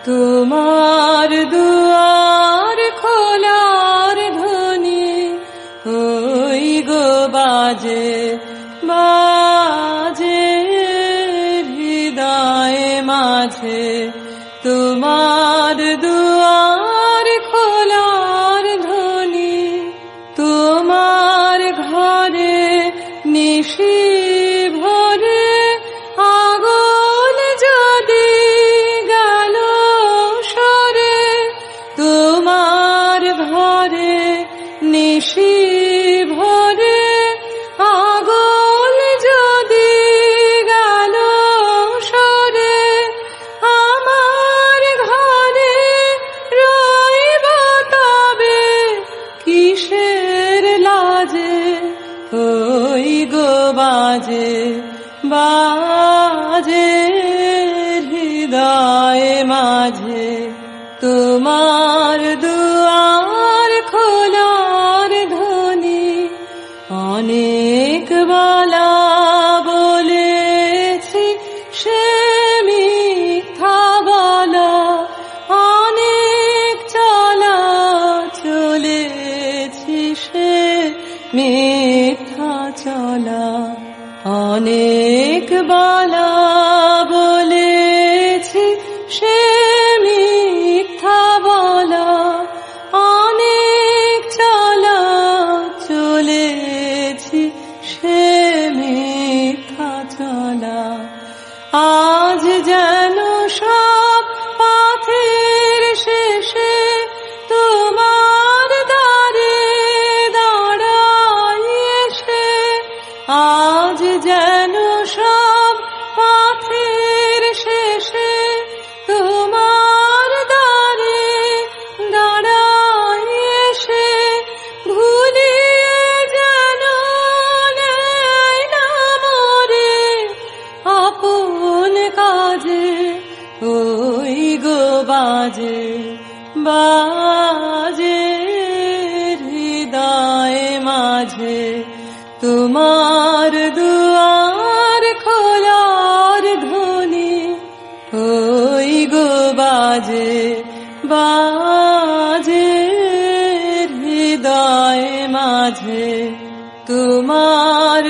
তোমার দুয়ার খোলার ধ্বনি ওই গো বাজে বাজে হৃদয়ে মাঝে। তোমার দুয়ার খোলার ধ্বনি, তোমার ঘরে নিশি ভরে আগুন যদি গেল সরে। তোমার ঘরে নিশি ভরে আগুন যদি গেল সরে। আমার ঘরে রইব তবে কিসের লাজে ওই গো বাজে বাজে হৃদয়ে মাঝে। তোমার দুয়ার খোলার ধ্বনি অনেক বেলা বলেছি সে মিথ্যা বলা। অনেক চলা চলেছি সে মিথ্যা চলা। অনেক বেলা বলেছি সে মিথ্যা বলা। অনেক চলা চলেছি সে মিথ্যা চলা। আজ যেন সব পথের শেষে তোমার দ্বারে দাঁড়াই এসে। আজ যেন সব পথের শেষে তোমার দ্বারে দাঁড়াই এসে। ভুলিয়ে যেন নেয় না মোরে আপন কাজে ওই গো বাজে বাজে হৃদয়ে মাঝে। তোমার দুয়ার খোলার ধ্বনি ওই গো বাজে বাজে হৃদয়ে মাঝে। তোমার